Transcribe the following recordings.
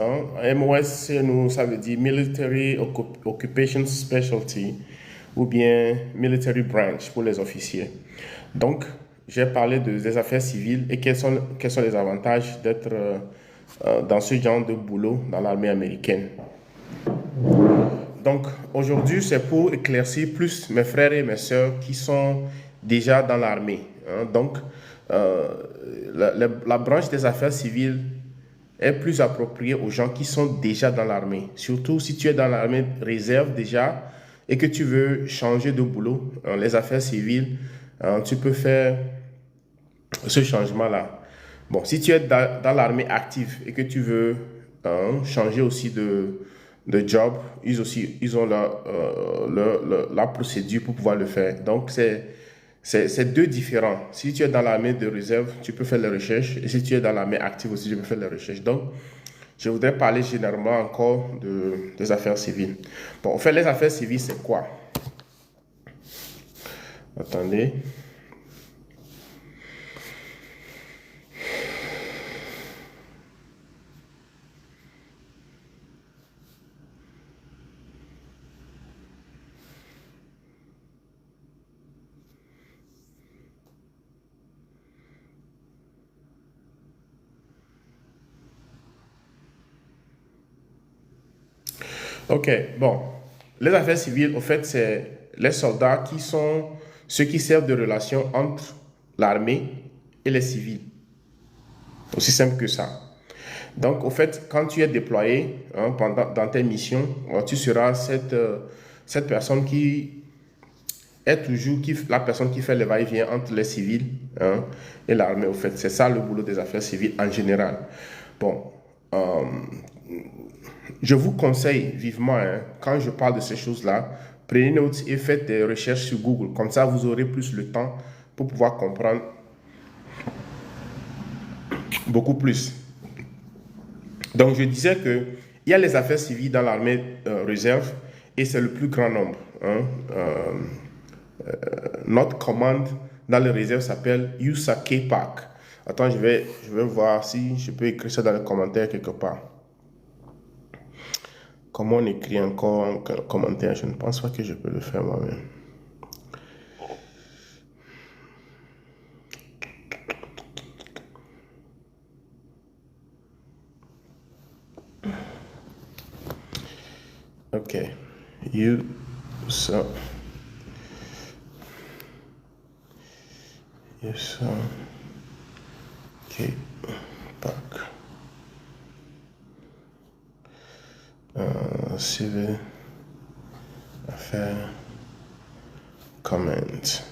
MOS, nous, ça veut dire Military Occupation Specialty ou bien Military Branch pour les officiers. Donc, j'ai parlé des affaires civiles et quels sont les avantages d'être dans ce genre de boulot dans l'armée américaine. Donc, aujourd'hui, c'est pour éclaircir plus mes frères et mes sœurs qui sont déjà dans l'armée. Donc, euh, la branche des affaires civiles est plus appropriée aux gens qui sont déjà dans l'armée. Surtout si tu es dans l'armée réserve déjà et que tu veux changer de boulot, les affaires civiles, tu peux faire ce changement-là. Bon, si tu es dans l'armée active et que tu veux changer aussi de job, ils ont la procédure pour pouvoir le faire. Donc, c'est deux différents. Si tu es dans l'armée de réserve, tu peux faire les recherches. Et si tu es dans l'armée active aussi, tu peux faire les recherches. Donc, je voudrais parler généralement encore des affaires civiles. Bon, en fait, les affaires civiles, c'est quoi? Attendez. OK, bon. Les affaires civiles, au fait, c'est les soldats qui sont ceux qui servent de relation entre l'armée et les civils. Aussi simple que ça. Donc, au fait, quand tu es déployé dans tes missions, tu seras cette personne qui est toujours la personne qui fait le va-et-vient entre les civils et l'armée. Au fait, c'est ça le boulot des affaires civiles en général. Bon, euh, je vous conseille vivement, quand je parle de ces choses-là, prenez notes et faites des recherches sur Google. Comme ça, vous aurez plus le temps pour pouvoir comprendre beaucoup plus. Donc, je disais que il y a les affaires civiles dans l'armée réserve et c'est le plus grand nombre. Notre commande dans les réserves s'appelle USAK Pack. Attends, je vais voir si je peux écrire ça dans les commentaires quelque part. Comment on écrit encore un commentaire? Je ne pense pas que je peux le faire moi-même. Ok. USAK Pack. Civil Affaires Comment.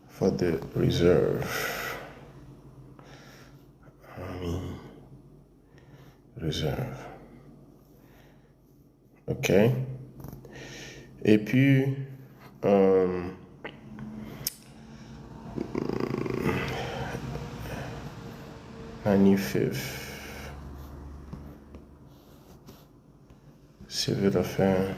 For the reserve. Army Reserve. OK. Et puis, 95th Civil Affaires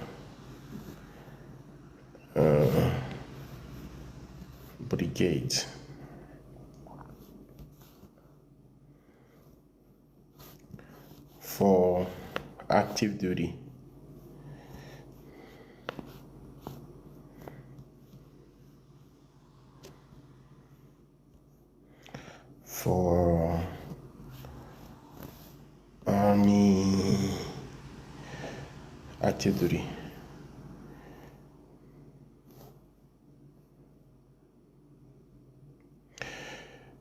Brigade. For active duty. For Army active duty.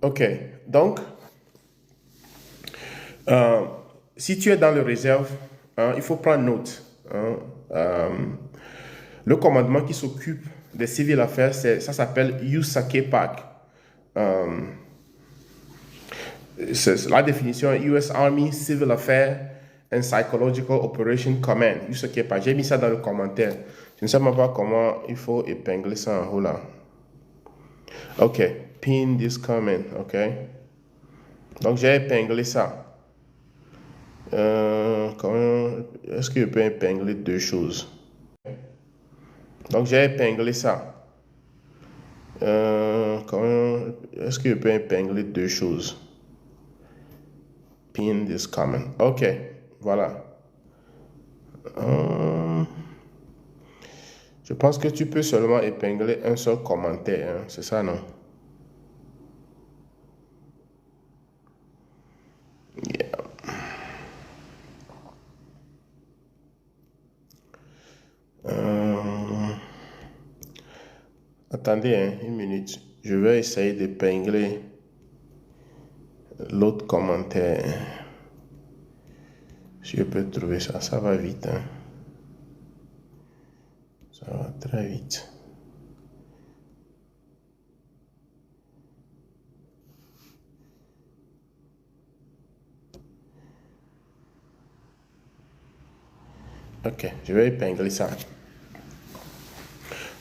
OK. Donc, si tu es dans le réserve, il faut prendre note. Le commandement qui s'occupe des civil affairs, ça s'appelle USAK Pack. La définition US Army Civil Affairs and Psychological Operation Command. USAK Pack. J'ai mis ça dans le commentaire. Je ne sais même pas comment il faut épingler ça en haut là. OK. Pin this comment. OK. Donc j'ai épinglé ça. Est-ce que je peux épingler deux choses? Donc j'ai épinglé ça. Est-ce que je peux épingler deux choses? Pin this comment. Ok, voilà. Euh, je pense que tu peux seulement épingler un seul commentaire, hein, c'est ça, non? Yeah. Euh, attendez, hein, une minute. Je vais essayer d'épingler l'autre commentaire. Si je peux trouver ça, ça va vite, hein. Ça va très vite. Ok, je vais épingler ça.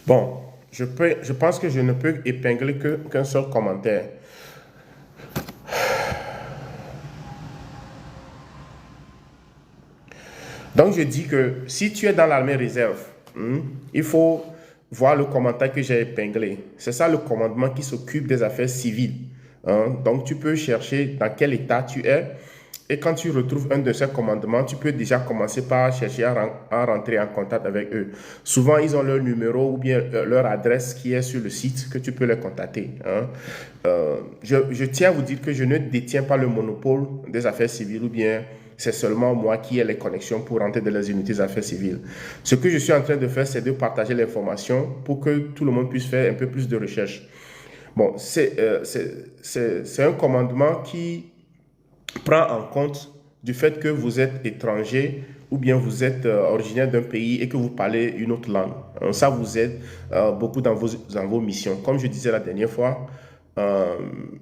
Bon, je pense que je ne peux épingler qu'un seul commentaire. Donc, je dis que si tu es dans l'armée réserve, il faut voir le commentaire que j'ai épinglé. C'est ça le commandement qui s'occupe des affaires civiles. Donc, tu peux chercher dans quel état tu es. Et quand tu retrouves un de ces commandements, tu peux déjà commencer par chercher à rentrer en contact avec eux. Souvent, ils ont leur numéro ou bien leur adresse qui est sur le site que tu peux les contacter. Je tiens à vous dire que je ne détiens pas le monopole des affaires civiles ou bien c'est seulement moi qui ai les connexions pour rentrer dans les unités des affaires civiles. Ce que je suis en train de faire, c'est de partager l'information pour que tout le monde puisse faire un peu plus de recherche. Bon, c'est un commandement qui prend en compte du fait que vous êtes étranger ou bien vous êtes originaire d'un pays et que vous parlez une autre langue. Ça vous aide beaucoup dans vos missions. Comme je disais la dernière fois,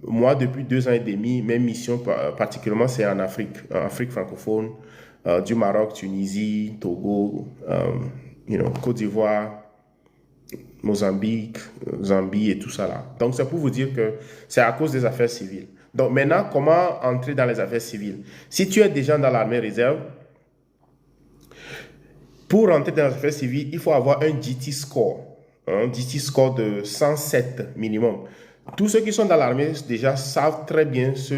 moi, depuis 2 ans et demi, mes missions particulièrement, c'est en Afrique francophone, du Maroc, Tunisie, Togo, Côte d'Ivoire, Mozambique, Zambie et tout ça là. Donc, c'est pour vous dire que c'est à cause des affaires civiles. Donc, maintenant, comment entrer dans les affaires civiles? Si tu es déjà dans l'armée réserve, pour entrer dans les affaires civiles, il faut avoir un GT score, un GT score de 107 minimum. Tous ceux qui sont dans l'armée déjà savent très bien ce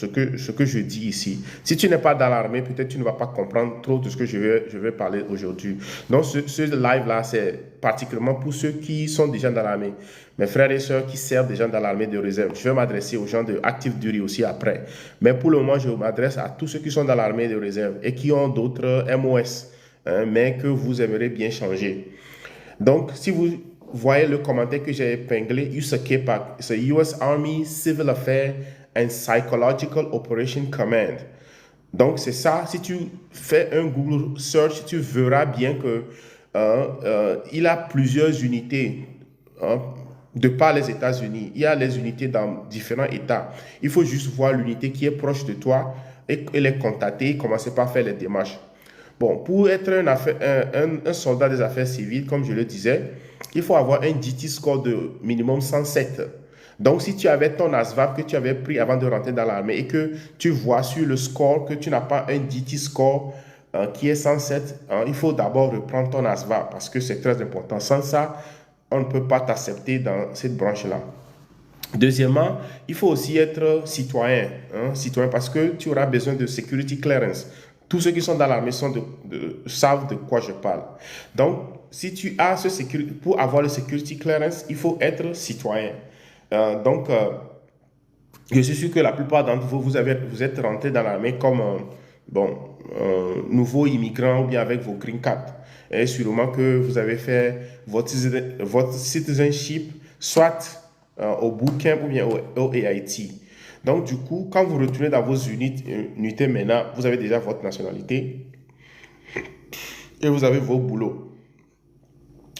que je dis ici. Si tu n'es pas dans l'armée, peut-être tu ne vas pas comprendre trop de ce que je vais parler aujourd'hui. Donc ce live-là, c'est particulièrement pour ceux qui sont déjà dans l'armée. Mes frères et sœurs qui servent déjà dans l'armée de réserve. Je vais m'adresser aux gens de Active Duty aussi après. Mais pour le moment, je m'adresse à tous ceux qui sont dans l'armée de réserve et qui ont d'autres MOS, mais que vous aimeriez bien changer. Donc, si vous voyez le commentaire que j'ai épinglé, USACEPAC, c'est US Army Civil Affairs and Psychological Operation Command. Donc, c'est ça. Si tu fais un Google search, tu verras bien que il a plusieurs unités de par les États-Unis. Il y a les unités dans différents États. Il faut juste voir l'unité qui est proche de toi et les contacter et commencer par faire les démarches. Bon, pour être un soldat des affaires civiles, comme je le disais, il faut avoir un GT score de minimum 107. Donc, si tu avais ton ASVAB que tu avais pris avant de rentrer dans l'armée et que tu vois sur le score que tu n'as pas un GT score qui est 107, il faut d'abord reprendre ton ASVAB parce que c'est très important. Sans ça, on ne peut pas t'accepter dans cette branche-là. Deuxièmement, il faut aussi être citoyen, citoyen parce que tu auras besoin de security clearance. Tous ceux qui sont dans l'armée savent de quoi je parle. Donc, si tu as pour avoir le security clearance, il faut être citoyen. Donc, je suis sûr que la plupart d'entre vous, vous êtes rentré dans l'armée comme nouveau immigrant ou bien avec vos green cards. Et sûrement que vous avez fait votre citizenship soit au bootcamp ou bien au AIT. Donc, du coup, quand vous retournez dans vos unités maintenant, vous avez déjà votre nationalité et vous avez vos boulots.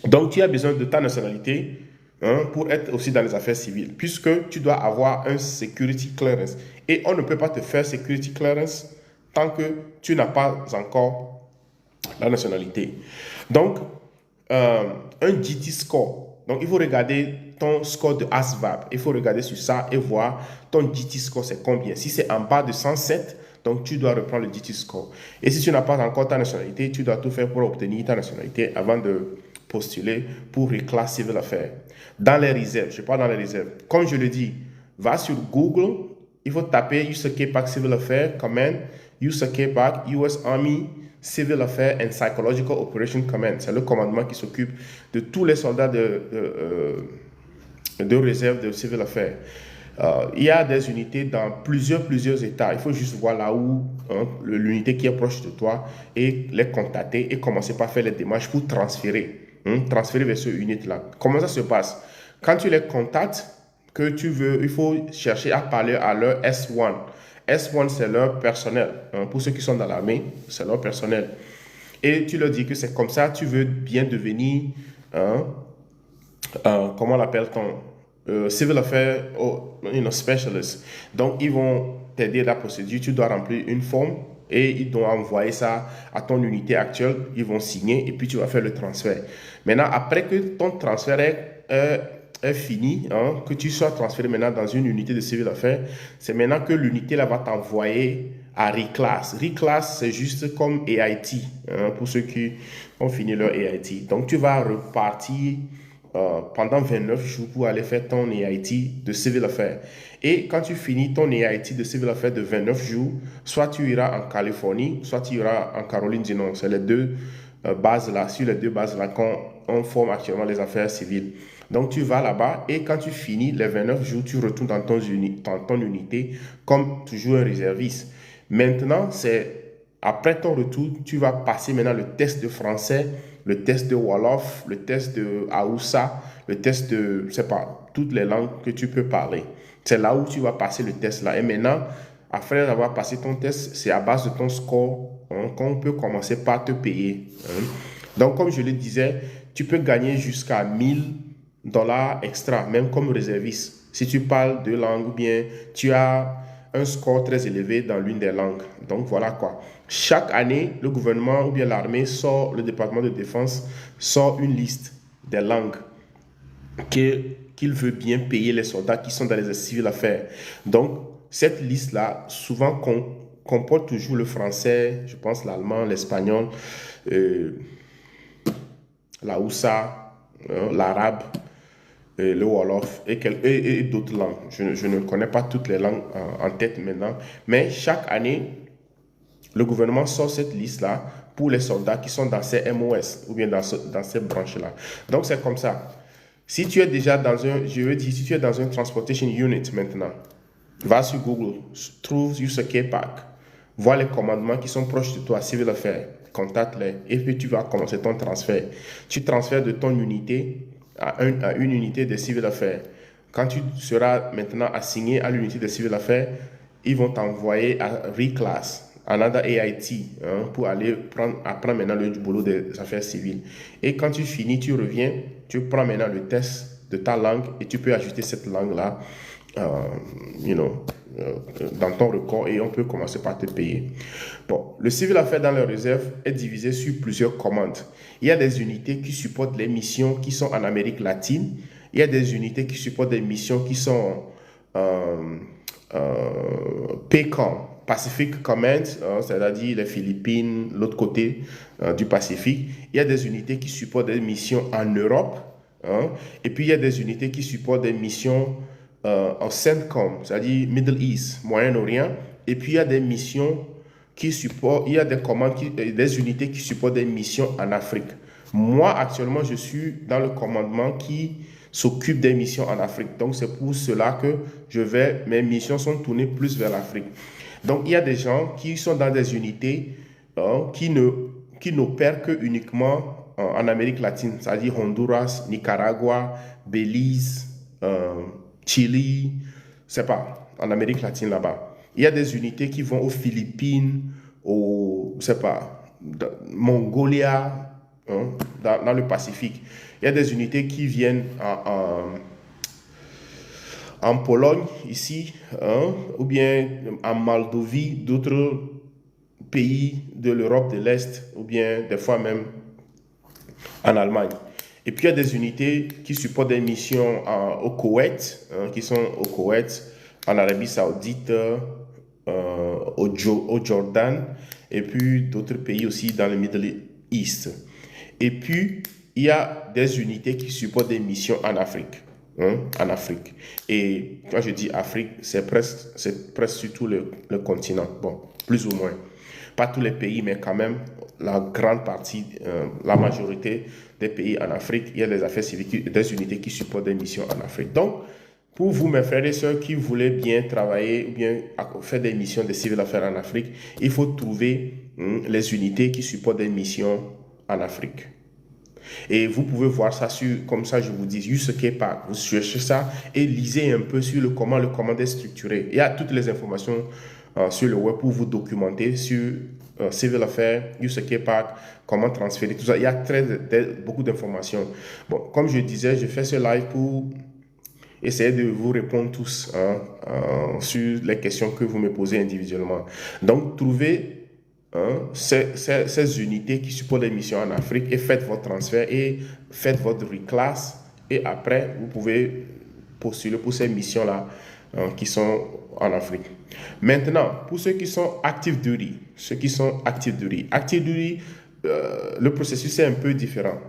Donc, tu as besoin de ta nationalité pour être aussi dans les affaires civiles, puisque tu dois avoir un security clearance. Et on ne peut pas te faire security clearance tant que tu n'as pas encore la nationalité. Donc, un GT score. Donc, il faut regarder ton score de ASVAB. Il faut regarder sur ça et voir ton GT score, c'est combien. Si c'est en bas de 107, donc tu dois reprendre le GT score. Et si tu n'as pas encore ta nationalité, tu dois tout faire pour obtenir ta nationalité avant de postuler pour reclass civil affaires. Dans les réserves, je parle dans les réserves. Comme je le dis, va sur Google, il faut taper USAK Pack Civil Affairs Command, USAK Pack US Army Civil Affairs and Psychological Operation Command. C'est le commandement qui s'occupe de tous les soldats de réserve de Civil Affairs. Il y a des unités dans plusieurs États. Il faut juste voir là où l'unité qui est proche de toi et les contacter et commencer par faire les démarches pour transférer vers cette unité-là. Comment ça se passe? Quand tu les contactes, que tu veux, il faut chercher à parler à leur S1. S1, c'est leur personnel. Pour ceux qui sont dans l'armée, c'est leur personnel. Et tu leur dis que c'est comme ça, tu veux bien devenir, comment on l'appelle-t-on? Civil Affairs Specialist. Donc, ils vont t'aider la procédure. Tu dois remplir une forme et ils doivent envoyer ça à ton unité actuelle. Ils vont signer et puis tu vas faire le transfert. Maintenant, après que ton transfert est fini, que tu sois transféré maintenant dans une unité de civil affaires, c'est maintenant que l'unité là va t'envoyer à reclass. Reclass, c'est juste comme AIT, pour ceux qui ont fini leur AIT. Donc, tu vas repartir pendant 29 jours pour aller faire ton AIT de civil affaires. Et quand tu finis ton AIT de civil affaires de 29 jours, soit tu iras en Californie, soit tu iras en Caroline du Nord. C'est les deux bases là, sur les deux bases là qu'on forme actuellement les affaires civiles. Donc, tu vas là-bas et quand tu finis les 29 jours, tu retournes dans ton unité comme toujours un réserviste. Maintenant, après ton retour, tu vas passer maintenant le test de français, le test de Wolof, le test de Haoussa, le test de, je sais pas, toutes les langues que tu peux parler. C'est là où tu vas passer le test là. Et maintenant, après avoir passé ton test, c'est à base de ton score qu'on peut commencer par te payer. Donc, comme je le disais, tu peux gagner jusqu'à $1000 extra, même comme réserviste. Si tu parles deux langues ou bien tu as un score très élevé dans l'une des langues. Donc voilà quoi. Chaque année, le gouvernement ou bien l'armée sort, le département de défense sort une liste des langues qu'il veut bien payer les soldats qui sont dans les civils affaires. Donc cette liste-là, souvent comporte toujours le français, je pense l'allemand, l'espagnol, la Hausa, l'arabe, le Wolof et d'autres langues. Je ne connais pas toutes les langues en tête maintenant, mais chaque année, le gouvernement sort cette liste-là pour les soldats qui sont dans ces MOS ou bien dans ces branches-là. Donc, c'est comme ça. Si tu es déjà dans si tu es dans un Transportation Unit maintenant, va sur Google, trouve USAK Pack, vois les commandements qui sont proches de toi, Civil Affairs, contacte-les et puis tu vas commencer ton transfert. Tu transfères de ton unité à une unité de civil affaires. Quand tu seras maintenant assigné à l'unité de civil affaires, ils vont t'envoyer à reclass, another AIT, pour aller apprendre maintenant le boulot des affaires civiles. Et quand tu finis, tu reviens, tu prends maintenant le test de ta langue et tu peux ajouter cette langue-là dans ton record et on peut commencer par te payer. Bon, le civil affaires dans la réserve est divisé sur plusieurs commandes. Il y a des unités qui supportent les missions qui sont en Amérique latine. Il y a des unités qui supportent des missions qui sont PCOM, Pacific Command, c'est-à-dire les Philippines, l'autre côté du Pacifique. Il y a des unités qui supportent des missions en Europe. Et puis il y a des unités qui supportent des missions en CENTCOM, c'est-à-dire Middle East, Moyen-Orient. Et puis il y a des missions qui supportent, il y a des commandes, des unités qui supportent des missions en Afrique. Moi, actuellement, je suis dans le commandement qui s'occupe des missions en Afrique. Donc, c'est pour cela que mes missions sont tournées plus vers l'Afrique. Donc, il y a des gens qui sont dans des unités qui n'opèrent que uniquement en Amérique latine, c'est-à-dire Honduras, Nicaragua, Belize, Chili, c'est pas, en Amérique latine là-bas. Il y a des unités qui vont aux Philippines, Mongolia, dans le Pacifique. Il y a des unités qui viennent en Pologne, ici, ou bien en Moldavie, d'autres pays de l'Europe de l'Est, ou bien des fois même en Allemagne. Et puis il y a des unités qui supportent des missions au Koweït, qui sont au Koweït, en Arabie Saoudite, au Jordan, et puis d'autres pays aussi dans le Middle East. Et puis, il y a des unités qui supportent des missions en Afrique. En Afrique. Et quand je dis Afrique, c'est presque sur tout le continent. Bon, plus ou moins. Pas tous les pays, mais quand même, la grande partie, la majorité des pays en Afrique, il y a des affaires civiles, des unités qui supportent des missions en Afrique. Donc, pour vous, mes frères et sœurs qui voulaient bien travailler ou bien faire des missions de civil affaires en Afrique, il faut trouver les unités qui supportent des missions en Afrique. Et vous pouvez voir ça sur, comme ça je vous dis, USKPAC. Vous cherchez ça et lisez un peu sur comment le commande est structuré. Il y a toutes les informations sur le web pour vous documenter sur Civil Affairs, USKPAC, comment transférer, tout ça. Il y a beaucoup d'informations. Bon, comme je disais, je fais ce live pour essayer de vous répondre tous sur les questions que vous me posez individuellement. Donc, trouvez ces unités qui supportent les missions en Afrique et faites votre transfert et faites votre reclass et après vous pouvez postuler pour ces missions-là qui sont en Afrique. Maintenant, pour ceux qui sont active duty, le processus est un peu différent.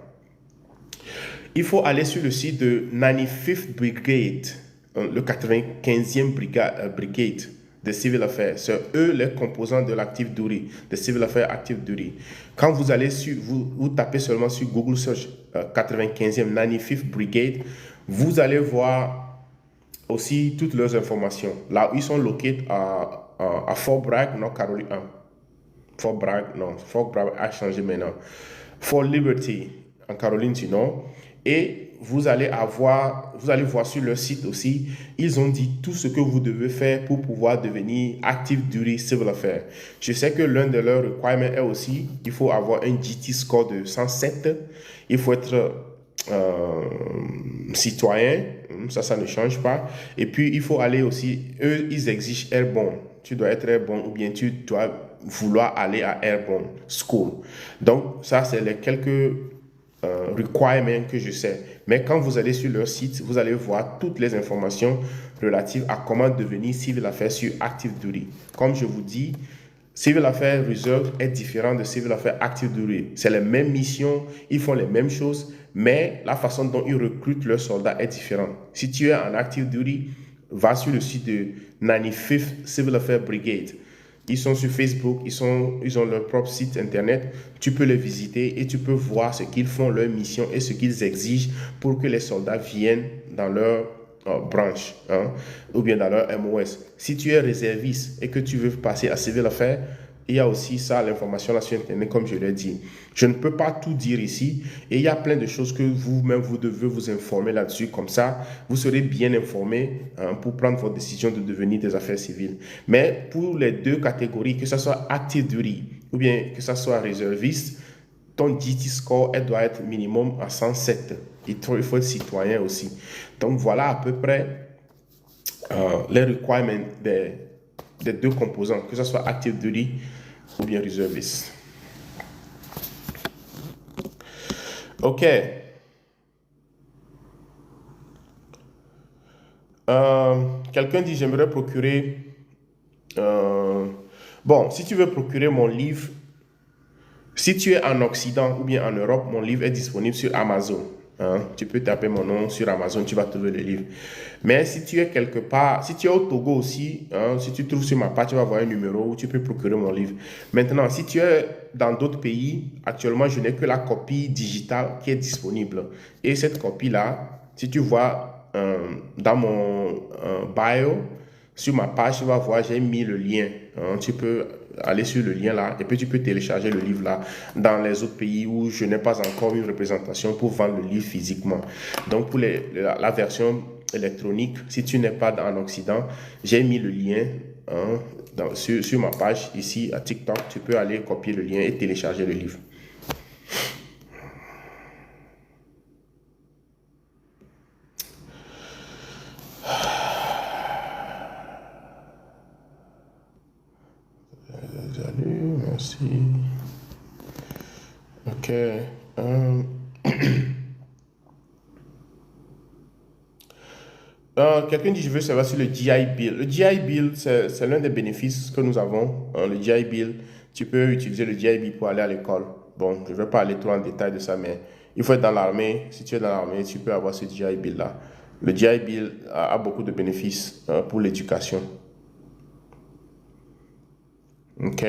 Il faut aller sur le site de 95th Brigade, le 95e Brigade de Civil Affairs. C'est eux les composants de l'Active Duty, de Civil Affairs Active Duty. Quand vous allez sur, vous tapez seulement sur Google Search 95e 95th Brigade, vous allez voir aussi toutes leurs informations. Là où ils sont located à Fort Bragg, North Carolina. Fort Bragg a changé maintenant. Fort Liberty, en Caroline du Nord. Et vous allez voir sur leur site aussi, ils ont dit tout ce que vous devez faire pour pouvoir devenir Active Duty Civil Affairs. Je sais que l'un de leurs requirements est aussi, il faut avoir un GT score de 107, il faut être citoyen, ça ne change pas. Et puis il faut aller aussi, eux ils exigent Airborne, tu dois être Airborne ou bien tu dois vouloir aller à Airborne School. Donc ça c'est les quelques requirements que je sais. Mais quand vous allez sur leur site, vous allez voir toutes les informations relatives à comment devenir Civil Affairs sur Active Duty. Comme je vous dis, Civil Affairs Reserve est différent de Civil Affairs Active Duty. C'est les mêmes missions, ils font les mêmes choses, mais la façon dont ils recrutent leurs soldats est différente. Si tu es en Active Duty, va sur le site de 95th Civil Affairs Brigade. Ils sont sur Facebook, ils ont leur propre site internet. Tu peux les visiter et tu peux voir ce qu'ils font, leur mission et ce qu'ils exigent pour que les soldats viennent dans leur branche ou bien dans leur MOS. Si tu es réserviste et que tu veux passer à Civil Affairs, il y a aussi ça, l'information là sur internet, comme je l'ai dit. Je ne peux pas tout dire ici et il y a plein de choses que vous-même, vous devez vous informer là-dessus. Comme ça, vous serez bien informé pour prendre votre décision de devenir des affaires civiles. Mais pour les deux catégories, que ce soit Active Duty ou bien que ce soit réserviste, ton GT score elle doit être minimum à 107. Il faut être citoyen aussi. Donc voilà à peu près les requirements des deux composants, que ce soit Active Duty ou bien réserviste. Ok. Quelqu'un dit j'aimerais procurer. Bon, si tu veux procurer mon livre, si tu es en Occident ou bien en Europe, mon livre est disponible sur Amazon. Tu peux taper mon nom sur Amazon, tu vas trouver le livre. Mais si tu es quelque part, si tu es au Togo aussi, si tu trouves sur ma page, tu vas voir un numéro où tu peux procurer mon livre. Maintenant, si tu es dans d'autres pays, actuellement, je n'ai que la copie digitale qui est disponible. Et cette copie-là, si tu vois dans mon bio, sur ma page, tu vas voir, j'ai mis le lien. Tu peux aller sur le lien là et puis tu peux télécharger le livre là dans les autres pays où je n'ai pas encore une représentation pour vendre le livre physiquement. Donc pour la version électronique, si tu n'es pas en Occident, j'ai mis le lien sur ma page ici à TikTok. Tu peux aller copier le lien et télécharger le livre. Salut, merci. Ok. Quelqu'un dit je veux savoir sur le GI Bill. Le GI Bill, c'est l'un des bénéfices que nous avons. Le GI Bill, tu peux utiliser le GI Bill pour aller à l'école. Bon, je ne vais pas aller trop en détail de ça, mais Il faut être dans l'armée. Si tu es dans l'armée, tu peux avoir ce GI Bill-là. Le GI Bill a beaucoup de bénéfices pour l'éducation. OK?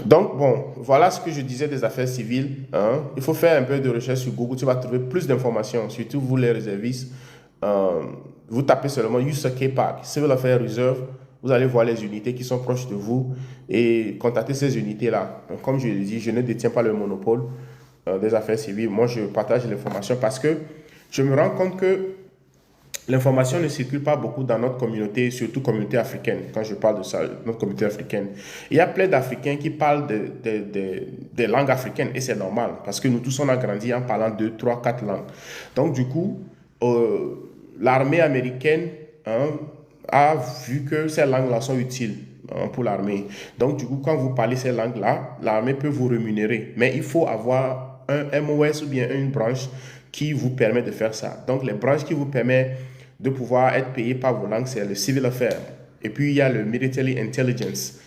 Donc, bon, voilà ce que je disais des affaires civiles. Hein. Il faut faire un peu de recherche sur Google. Tu vas trouver plus d'informations, surtout vous les réservistes. Euh, Vous tapez seulement USAK Park, Civil Affairs Reserve. Vous allez voir les unités qui sont proches de vous et contactez ces unités-là. Comme je l'ai dit, je ne détiens pas le monopole des affaires civiles. Moi, je partage l'information parce que je me rends compte que l'information ne circule pas beaucoup dans notre communauté, surtout communauté africaine. Quand je parle de ça, notre communauté africaine. Il y a plein d'Africains qui parlent des langues africaines et c'est normal parce que nous tous on a grandi en parlant 2, 3, 4 langues. Donc du coup, l'armée américaine a vu que ces langues-là sont utiles pour l'armée. Donc du coup, quand vous parlez ces langues-là, l'armée peut vous rémunérer. Mais il faut avoir un MOS ou bien une branche qui vous permet de faire ça. Donc les branches qui vous permettent de pouvoir être payé par vos langues, c'est le Civil Affairs. Et puis, il y a le Military Intelligence.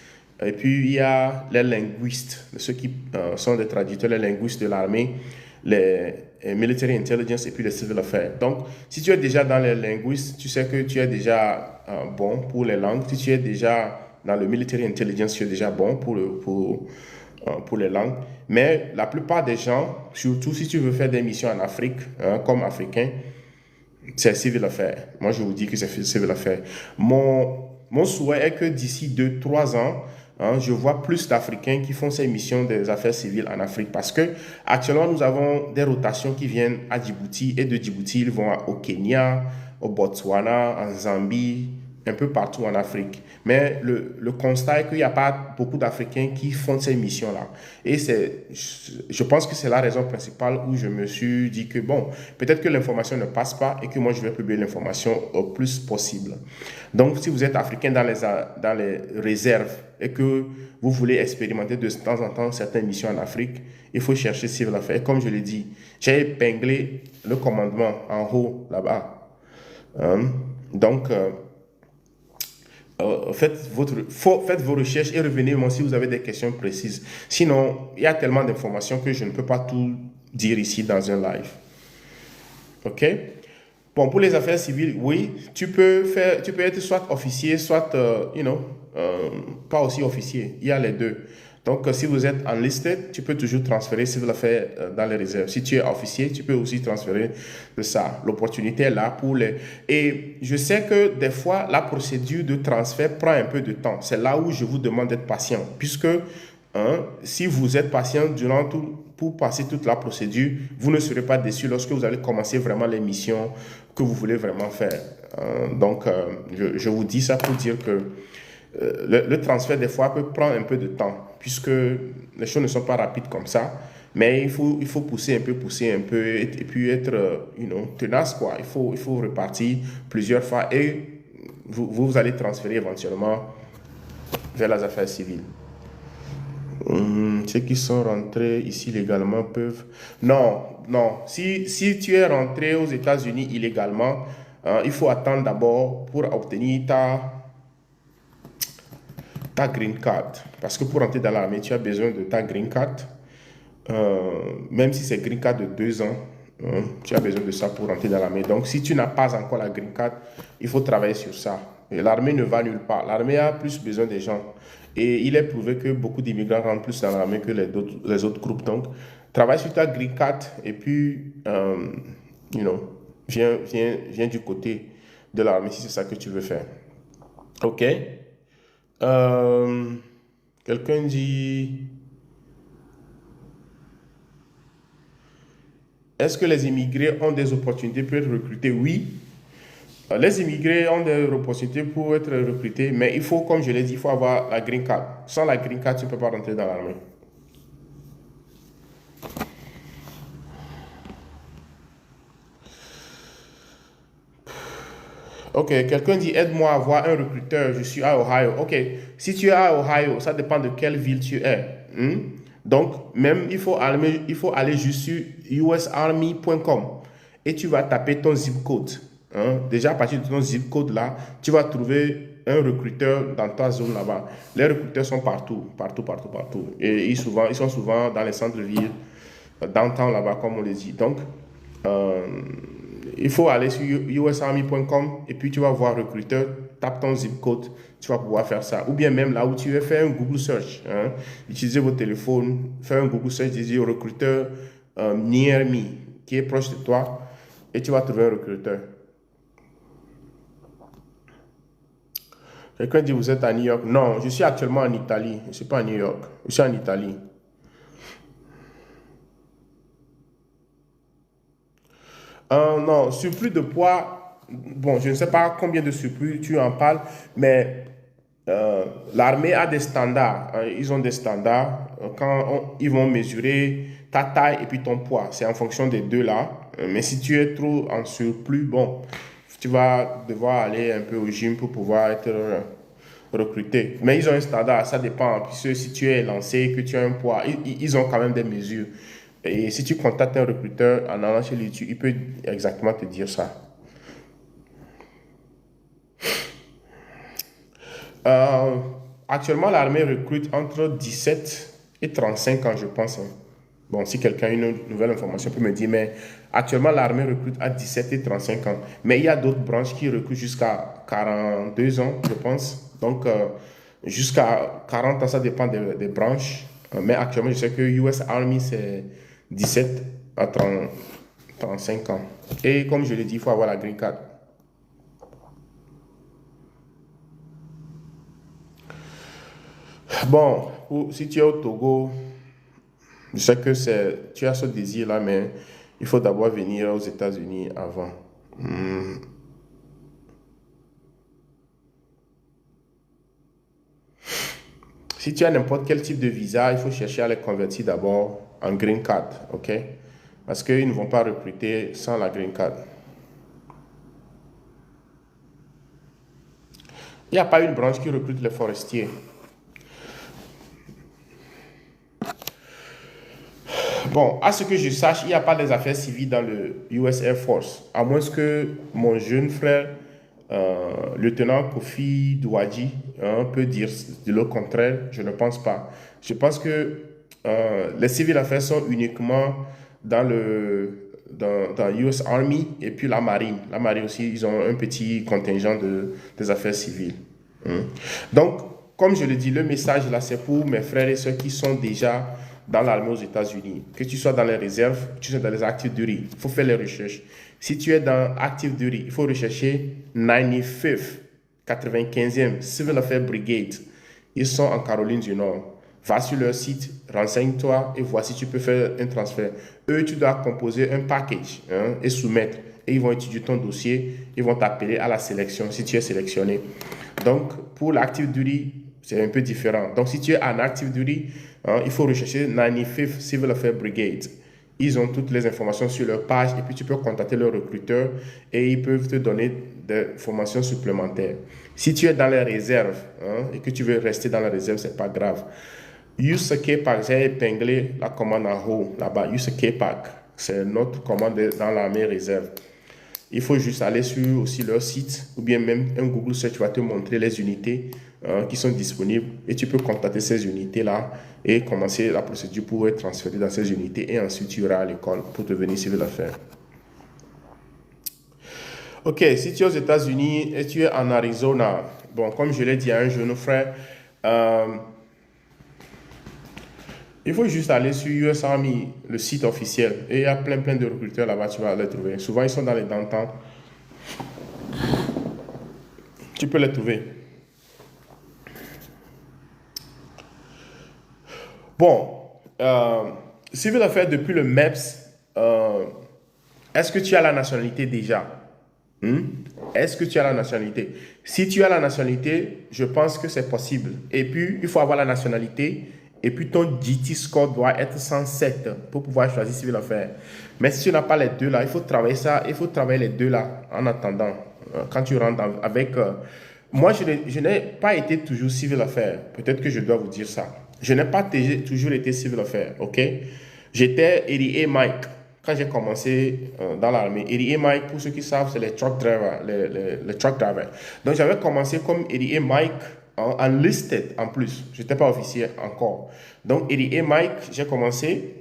Et puis, il y a les linguistes, ceux qui sont des traducteurs, les linguistes de l'armée, les Military Intelligence et puis les Civil Affairs. Donc, si tu es déjà dans les linguistes, tu sais que tu es déjà bon pour les langues. Si tu es déjà dans le Military Intelligence, tu es déjà bon pour les langues. Mais la plupart des gens, surtout si tu veux faire des missions en Afrique, comme Africain, c'est Civil Affairs. Moi, je vous dis que c'est Civil Affairs. Mon souhait est que d'ici 2, 3 ans, je vois plus d'Africains qui font ces missions des affaires civiles en Afrique parce que actuellement, nous avons des rotations qui viennent à Djibouti et de Djibouti, ils vont au Kenya, au Botswana, en Zambie, un peu partout en Afrique. Mais le constat est qu'il n'y a pas beaucoup d'Africains qui font ces missions-là. Et je pense que c'est la raison principale où je me suis dit que, bon, peut-être que l'information ne passe pas et que moi, je vais publier l'information au plus possible. Donc, si vous êtes Africain dans les réserves et que vous voulez expérimenter de temps en temps certaines missions en Afrique, il faut chercher Civil Affairs. Et comme je l'ai dit, j'ai épinglé le commandement en haut, là-bas. Donc, faites vos recherches et revenez-moi si vous avez des questions précises. Sinon, il y a tellement d'informations que je ne peux pas tout dire ici dans un live. OK? Bon, pour les affaires civiles, oui, tu peux être soit officier, soit, pas aussi officier. Il y a les deux. Donc, si vous êtes enlisted, tu peux toujours transférer civil affaires dans les réserves. Si tu es officier, tu peux aussi transférer de ça. L'opportunité est là pour les... Et je sais que des fois, la procédure de transfert prend un peu de temps. C'est là où je vous demande d'être patient. Puisque, si vous êtes patient pour passer toute la procédure, vous ne serez pas déçu lorsque vous allez commencer vraiment les missions que vous voulez vraiment faire. Donc, je vous dis ça pour dire que le transfert, des fois, peut prendre un peu de temps, puisque les choses ne sont pas rapides comme ça. Mais il faut pousser un peu, et puis être tenace, quoi. Il faut repartir plusieurs fois et vous allez transférer éventuellement vers les affaires civiles. Ceux qui sont rentrés ici légalement peuvent... Non. Si tu es rentré aux États-Unis illégalement, il faut attendre d'abord pour obtenir ta green card. Parce que pour rentrer dans l'armée, tu as besoin de ta green card. Même si c'est green card de 2 ans, tu as besoin de ça pour rentrer dans l'armée. Donc, si tu n'as pas encore la green card, il faut travailler sur ça. L'armée ne va nulle part. L'armée a plus besoin des gens. Et il est prouvé que beaucoup d'immigrants rentrent plus dans l'armée que les autres groupes. Donc, travaille sur ta green card et puis, viens du côté de l'armée si c'est ça que tu veux faire. OK? Quelqu'un dit... Est-ce que les immigrés ont des opportunités pour être recrutés? Oui. Les immigrés ont des opportunités pour être recrutés, mais il faut, comme je l'ai dit, il faut avoir la green card. Sans la green card, tu ne peux pas rentrer dans l'armée. Ok, quelqu'un dit aide-moi à avoir un recruteur, je suis à Ohio. Ok, si tu es à Ohio, ça dépend de quelle ville tu es. Donc, même il faut aller juste sur usarmy.com et tu vas taper ton zip code. Déjà, à partir de ton zip code là, tu vas trouver un recruteur dans ta zone là-bas. Les recruteurs sont partout. Et ils sont souvent dans les centres-villes. downtown là-bas, comme on le dit. Donc, il faut aller sur usarmy.com et puis tu vas voir recruteur, tape ton zip code, tu vas pouvoir faire ça. Ou bien même là où tu veux faire un Google search, hein, utilisez votre téléphone, faire un Google search, disait recruteur near me, qui est proche de toi, et tu vas trouver un recruteur. Quelqu'un dit vous êtes à New York. Non, je suis actuellement en Italie. Je ne suis pas à New York. Je suis en Italie. Non, surplus de poids. Bon, je ne sais pas combien de surplus tu en parles, mais l'armée a des standards, hein. Ils ont des standards. Ils vont mesurer ta taille et puis ton poids. C'est en fonction des deux là. Mais si tu es trop en surplus, bon, tu vas devoir aller un peu au gym pour pouvoir être recruté. Mais ils ont un standard, ça dépend. Puisque si tu es lancé, que tu as un poids, ils ont quand même des mesures. Et si tu contactes un recruteur en allant chez lui, il peut exactement te dire ça. Euh, Actuellement, l'armée recrute entre 17 et 35 ans, je pense, hein. Bon, si quelqu'un a une nouvelle information peut me dire, mais actuellement, l'armée recrute à 17 et 35 ans. Mais il y a d'autres branches qui recrutent jusqu'à 42 ans, je pense. Donc, jusqu'à 40 ans, ça dépend des branches. Mais actuellement, je sais que US Army, c'est 17 à 30, 35 ans. Et comme je l'ai dit, il faut avoir la green card. Bon, si tu es au Togo, je sais que tu as ce désir-là, mais il faut d'abord venir aux États-Unis avant. Hmm. Si tu as n'importe quel type de visa, il faut chercher à les convertir d'abord en green card, ok? Parce qu'ils ne vont pas recruter sans la green card. Il n'y a pas une branche qui recrute les forestiers. Bon, à ce que je sache, il n'y a pas des affaires civiles dans le US Air Force. À moins que mon jeune frère, lieutenant Kofi Douadji, hein, peut dire le contraire. Je ne pense pas. Je pense que les civil affaires sont uniquement dans US Army et puis la marine. La marine aussi, ils ont un petit contingent des affaires civiles, hein. Donc, comme je le dis, le message là, c'est pour mes frères et ceux qui sont déjà dans l'armée aux États-Unis. Que tu sois dans les réserves, que tu sois dans les active duty, il faut faire les recherches. Si tu es dans active duty, il faut rechercher 95th, 95e Civil Affairs Brigade. Ils sont en Caroline du Nord. Va sur leur site, renseigne-toi et vois si tu peux faire un transfert. Eux, tu dois composer un package, hein, et soumettre. Et ils vont étudier ton dossier, ils vont t'appeler à la sélection si tu es sélectionné. Donc, pour l'active duty, c'est un peu différent. Donc, si tu es en active duty, hein, il faut rechercher 95th Civil Affairs Brigade. Ils ont toutes les informations sur leur page et puis tu peux contacter leur recruteur et ils peuvent te donner des informations supplémentaires. Si tu es dans les réserves, hein, et que tu veux rester dans la réserve, c'est pas grave. Use K-Pack, j'ai épinglé la commande en haut, là-bas. Use K-Pack, c'est notre commande dans l'armée réserve. Il faut juste aller sur aussi leur site ou bien même un Google Search va te montrer les unités qui sont disponibles et tu peux contacter ces unités-là et commencer la procédure pour être transféré dans ces unités et ensuite tu iras à l'école pour devenir civil affaires. Ok, si tu es aux États-Unis et tu es en Arizona, bon, comme je l'ai dit à un jeune frère, il faut juste aller sur US Army, le site officiel, et il y a plein de recruteurs là-bas, tu vas les trouver. Souvent, ils sont dans les downtown. Tu peux les trouver. Bon, civil affaires depuis le MEPS, est-ce que tu as la nationalité déjà? Est-ce que tu as la nationalité? Si tu as la nationalité, je pense que c'est possible. Et puis, il faut avoir la nationalité. Et puis, ton GT score doit être 107 pour pouvoir choisir civil affaires. Mais si tu n'as pas les deux là, il faut travailler ça. Il faut travailler les deux là en attendant. Quand tu rentres avec... moi, je n'ai pas été toujours civil affaires. Peut-être que je dois vous dire ça. Je n'ai pas toujours été civil affaires, ok? J'étais EDA Mike quand j'ai commencé dans l'armée. EDA Mike, pour ceux qui savent, c'est les truck drivers. Les truck drivers. Donc, j'avais commencé comme EDA Mike enlisted en plus. Je n'étais pas officier encore. Donc, EDA Mike, j'ai commencé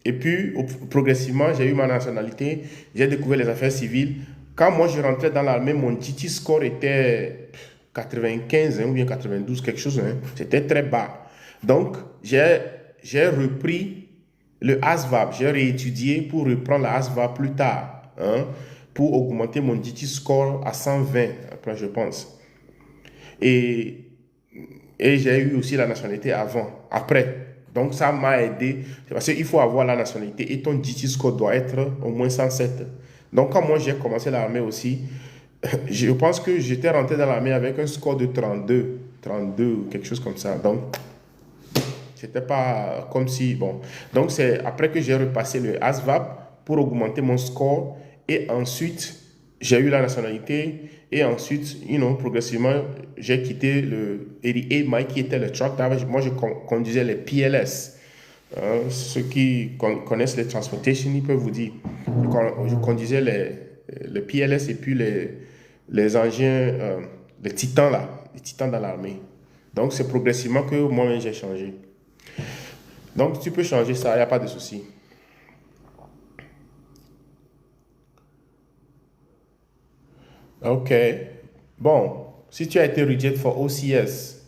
Et puis, progressivement, j'ai eu ma nationalité, j'ai découvert les affaires civiles. Quand moi, je rentrais dans l'armée, mon GT score était 95 hein, ou bien 92, quelque chose. Hein. C'était très bas. Donc, j'ai repris le ASVAB. J'ai réétudié pour reprendre la ASVAB plus tard, hein, pour augmenter mon GT score à 120, après, je pense. Et et j'ai eu aussi la nationalité avant, après. Donc ça m'a aidé. C'est parce qu'il faut avoir la nationalité et ton GT score doit être au moins 107. Donc quand moi j'ai commencé l'armée aussi, je pense que j'étais rentré dans l'armée avec un score de 32 ou quelque chose comme ça. Donc c'était pas comme si, bon. Donc c'est après que j'ai repassé le ASVAB pour augmenter mon score et ensuite j'ai eu la nationalité et ensuite, progressivement, j'ai quitté le 88 Mike qui était le truck driver. Moi, je conduisais les PLS. Ceux qui connaissent les transportation, ils peuvent vous dire. Je conduisais les PLS et puis les engins, les titans là, les titans dans l'armée. Donc, c'est progressivement que moi-même j'ai changé. Donc, tu peux changer ça, il n'y a pas de souci. Ok. Bon, si tu as été reject for OCS,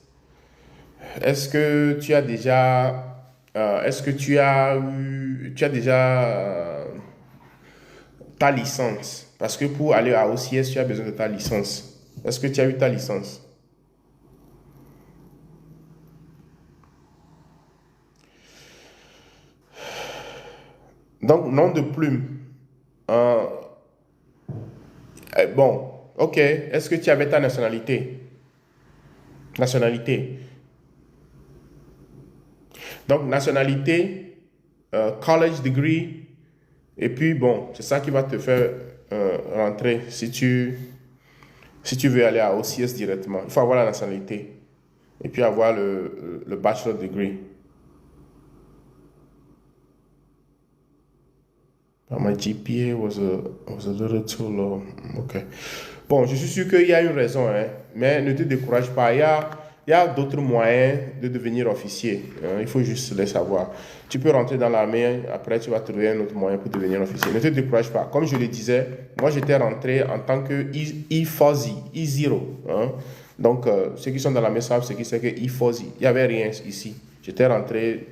est-ce que tu as déjà ta licence? Parce que pour aller à OCS, tu as besoin de ta licence. Est-ce que tu as eu ta licence? Donc, nom de plume. Euh, bon, ok. Est-ce que tu avais ta nationalité? Nationalité. Donc, nationalité, college degree, et puis bon, c'est ça qui va te faire rentrer si tu veux aller à OCS directement. Il faut avoir la nationalité et puis avoir le bachelor degree. But my GPA was a little too low. Ok. Bon, je suis sûr qu'il y a une raison, hein, mais ne te décourage pas. Il y a d'autres moyens de devenir officier. Hein, il faut juste les savoir. Tu peux rentrer dans l'armée, après tu vas trouver un autre moyen pour devenir officier. Ne te décourage pas. Comme je le disais, moi j'étais rentré en tant que E-Fuzzy, E0. Hein. Donc, ceux qui sont dans l'armée savent ce qui c'est que E-Fuzzy. Il n'y avait rien ici. J'étais rentré,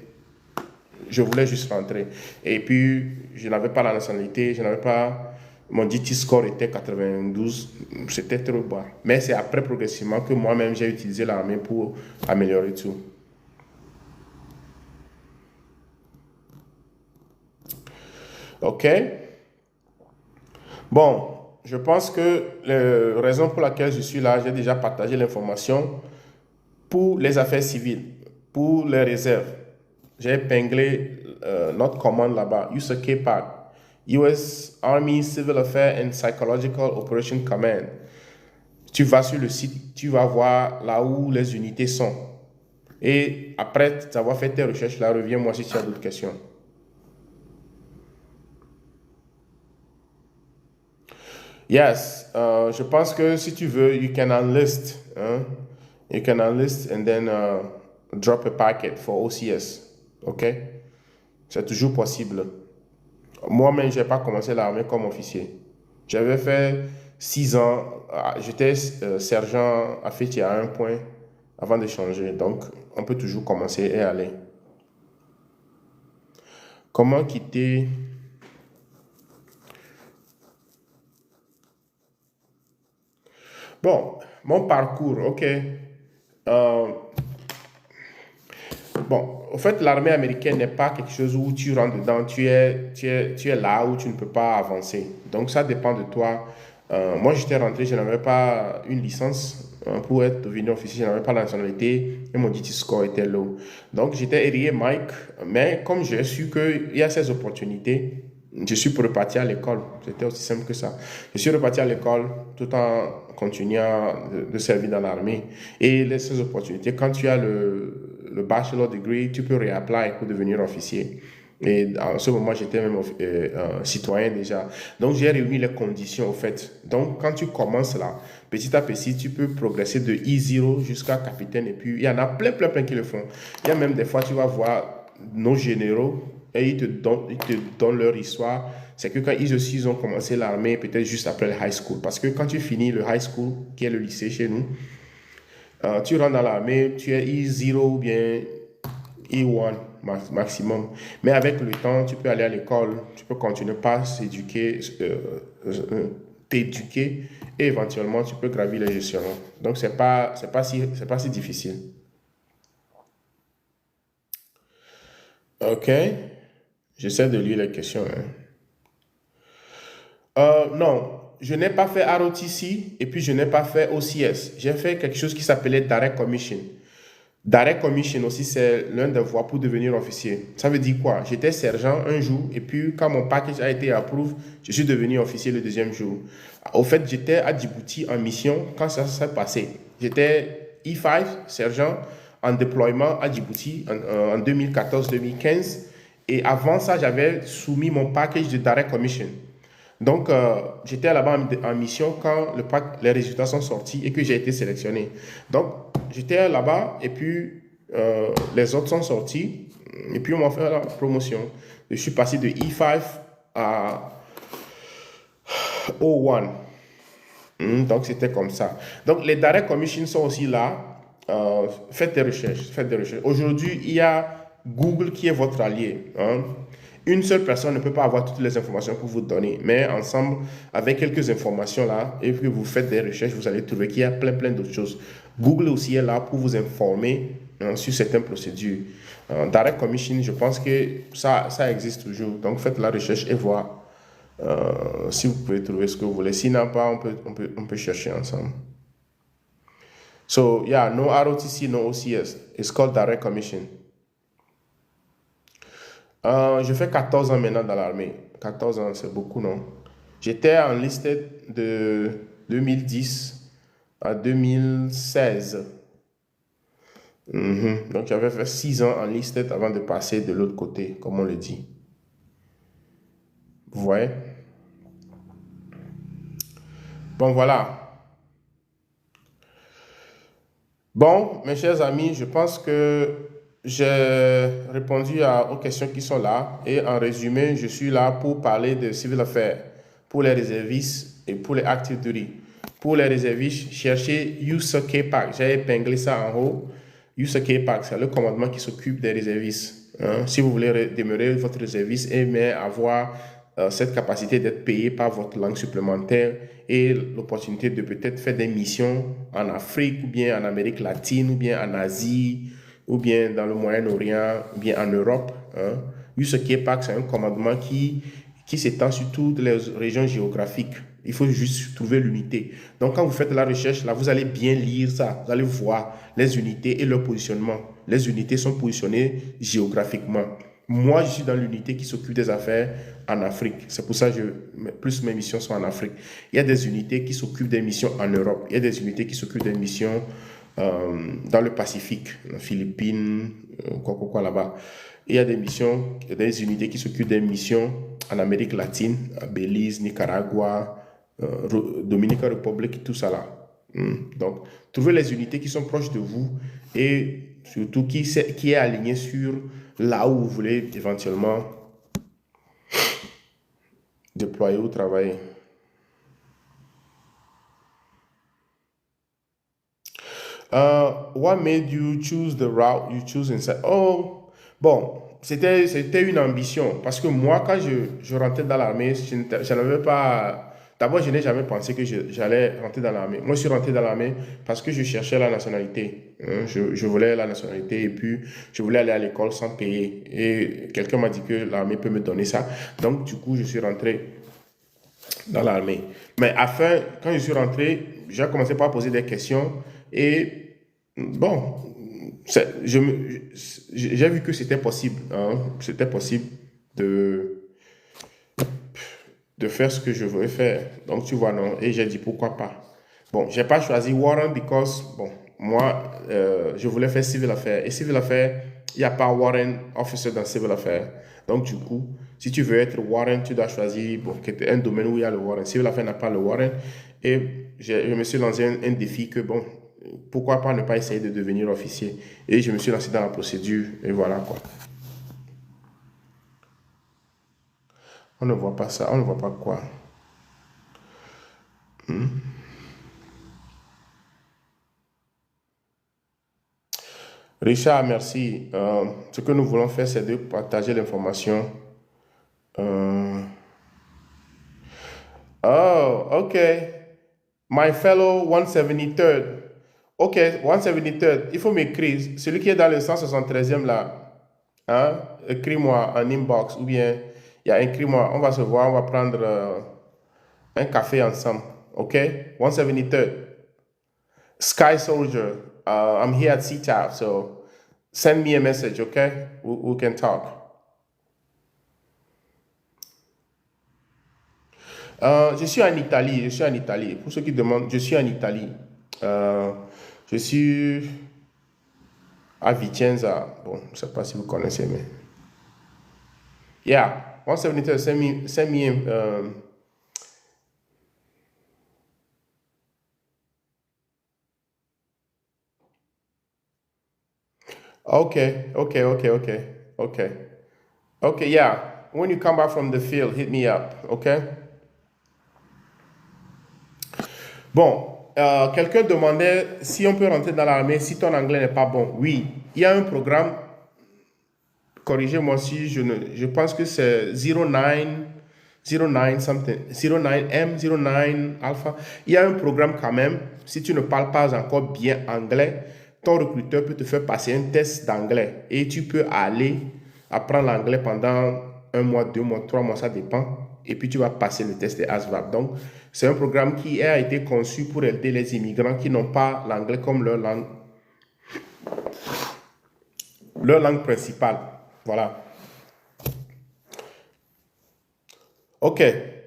je voulais juste rentrer. Et puis, je n'avais pas la nationalité, je n'avais pas. Mon DT score était 92, c'était trop bas. Mais c'est après progressivement que moi-même j'ai utilisé l'armée pour améliorer tout. Ok? Bon, je pense que la raison pour laquelle je suis là, j'ai déjà partagé l'information pour les affaires civiles, pour les réserves. J'ai épinglé notre commande là-bas, USA KPAC, US Army Civil Affairs and Psychological Operation Command. Tu vas sur le site, tu vas voir là où les unités sont. Et après avoir fait tes recherches là, reviens-moi si tu as d'autres questions. Yes, je pense que si tu veux, you can enlist. Hein? You can enlist and then drop a packet for OCS. OK? C'est toujours possible. Moi-même, je n'ai pas commencé l'armée comme officier. J'avais fait 6 ans. J'étais sergent affecté à un point avant de changer. Donc, on peut toujours commencer et aller. Comment quitter? Bon, mon parcours, ok. Bon, au fait, l'armée américaine n'est pas quelque chose où tu rentres dedans, tu es là où tu ne peux pas avancer. Donc, ça dépend de toi. Moi, j'étais rentré, je n'avais pas une licence pour être devenu officier, je n'avais pas la nationalité et mon DT score était low. Donc, j'étais héritier Mike, mais comme j'ai su qu'il y a ces opportunités, je suis reparti à l'école. C'était aussi simple que ça. Je suis reparti à l'école tout en continuant de servir dans l'armée. Et ces opportunités, quand tu as le bachelor degree, tu peux réapply pour devenir officier. Et en ce moment, j'étais même citoyen déjà. Donc, j'ai réuni les conditions, au fait. Donc, quand tu commences là, petit à petit, tu peux progresser de E0 jusqu'à capitaine. Et puis, il y en a plein qui le font. Il y a même des fois, tu vas voir nos généraux et ils te donnent leur histoire, c'est que quand ils aussi ils ont commencé l'armée, peut-être juste après le high school. Parce que quand tu finis le high school, qui est le lycée chez nous, tu rentres dans l'armée, tu es E0 ou bien E1 maximum. Mais avec le temps, tu peux aller à l'école, tu peux continuer par s'éduquer, t'éduquer et éventuellement tu peux gravir les gestions. Donc c'est pas si difficile. Ok, j'essaie de lire les questions, hein. Non, je n'ai pas fait ROTC et puis je n'ai pas fait OCS. J'ai fait quelque chose qui s'appelait Direct Commission. Direct Commission aussi, c'est l'un des voies pour devenir officier. Ça veut dire quoi? J'étais sergent un jour et puis quand mon package a été approuvé, je suis devenu officier le deuxième jour. Au fait, j'étais à Djibouti en mission quand ça s'est passé. J'étais E5, sergent en déploiement à Djibouti en 2014-2015. Et avant ça, j'avais soumis mon package de Direct Commission. Donc, j'étais là-bas en mission quand les résultats sont sortis et que j'ai été sélectionné. Donc, j'étais là-bas et puis les autres sont sortis et puis on m'a fait la promotion. Je suis passé de E5 à O1. Donc, c'était comme ça. Donc, les direct commissions sont aussi là. Faites des recherches. Faites des recherches. Aujourd'hui, il y a Google qui est votre allié. Hein. Une seule personne ne peut pas avoir toutes les informations pour vous donner, mais ensemble, avec quelques informations là, et que vous faites des recherches, vous allez trouver qu'il y a plein d'autres choses. Google aussi est là pour vous informer sur certaines procédures. Direct Commission, je pense que ça existe toujours. Donc faites la recherche et voir si vous pouvez trouver ce que vous voulez. Sinon pas, on peut chercher ensemble. So yeah, no ROTC, no OCS. It's called Direct Commission. Je fais 14 ans maintenant dans l'armée. 14 ans, c'est beaucoup, non? J'étais enlisted de 2010 à 2016. Donc, j'avais fait 6 ans enlisted avant de passer de l'autre côté, comme on le dit. Vous voyez? Bon, voilà. Bon, mes chers amis, je pense que j'ai répondu aux questions qui sont là. Et en résumé, je suis là pour parler de civil affaires pour les réservistes et pour les active duty. Pour les réservistes, cherchez USAK-PAC. J'ai épinglé ça en haut. USAK-PAC, c'est le commandement qui s'occupe des réservistes. Hein. Si vous voulez demeurer votre réserviste et mais avoir cette capacité d'être payé par votre langue supplémentaire et l'opportunité de peut-être faire des missions en Afrique ou bien en Amérique latine ou bien en Asie ou bien dans le Moyen-Orient ou bien en Europe. Hein. USAK-PAC, c'est un commandement qui s'étend sur toutes les régions géographiques. Il faut juste trouver l'unité. Donc, quand vous faites la recherche, là, vous allez bien lire ça. Vous allez voir les unités et leur positionnement. Les unités sont positionnées géographiquement. Moi, je suis dans l'unité qui s'occupe des affaires en Afrique. C'est pour ça que plus mes missions sont en Afrique. Il y a des unités qui s'occupent des missions en Europe. Il y a des unités qui s'occupent des missions dans le Pacifique, en Philippines, quoi là-bas. Il y a des unités qui s'occupent des missions en Amérique latine, à Belize, Nicaragua, Dominican Republic, tout ça là. Donc, trouvez les unités qui sont proches de vous et surtout qui est aligné sur là où vous voulez éventuellement déployer ou travailler. What made you choose the route you choose inside? Oh, bon, c'était une ambition parce que moi, quand je rentrais dans l'armée, je n'avais pas. D'abord, je n'ai jamais pensé que j'allais rentrer dans l'armée. Moi, je suis rentré dans l'armée parce que je cherchais la nationalité. Hein. Je voulais la nationalité et puis je voulais aller à l'école sans payer. Et quelqu'un m'a dit que l'armée peut me donner ça. Donc, du coup, je suis rentré dans l'armée. Mais quand je suis rentré, j'ai commencé par poser des questions et bon, j'ai vu que c'était possible. Hein. C'était possible de faire ce que je voulais faire. Donc, tu vois, non. Et j'ai dit pourquoi pas. Bon, j'ai pas choisi Warren because, bon, moi, je voulais faire civil affaires. Et civil affaires, il n'y a pas Warren officer dans civil affaires. Donc, du coup, si tu veux être Warren, tu dois choisir bon, un domaine où il y a le Warren. Civil affaires n'a pas le Warren. Et je me suis lancé un défi que, bon, pourquoi pas ne pas essayer de devenir officier. Et je me suis lancé dans la procédure. Et voilà, quoi. On ne voit pas ça. On ne voit pas quoi. Richard, merci. Ce que nous voulons faire, c'est de partager l'information. Euh, oh, OK. My fellow 173rd. OK, 173rd. Il faut m'écrire. Celui qui est dans le 173e là. Hein? Écris-moi en inbox ou bien écris-moi. On va se voir. On va prendre un café ensemble. OK? 173rd. Sky Soldier. I'm here at CTAP, so send me a message, okay? We can talk. Je suis en Italie, je suis en Italie. Pour ceux qui demandent, je suis en Italie. Euh, je suis à Vicenza. Bon, je ne sais pas si vous connaissez, mais... Yeah, 173, send me okay, okay, okay, okay, okay. Okay, yeah. When you come back from the field, hit me up, okay? Bon, quelqu'un demandait si on peut rentrer dans l'armée si ton anglais n'est pas bon. Oui, il y a un programme, corrigez-moi si je pense que c'est 09 something, 09M, 09 Alpha. Il y a un programme quand même, si tu ne parles pas encore bien anglais, ton recruteur peut te faire passer un test d'anglais et tu peux aller apprendre l'anglais pendant un mois, 2 mois, 3 mois, ça dépend. Et puis tu vas passer le test de ASVAB. Donc, c'est un programme qui a été conçu pour aider les immigrants qui n'ont pas l'anglais comme leur langue principale. Voilà. OK.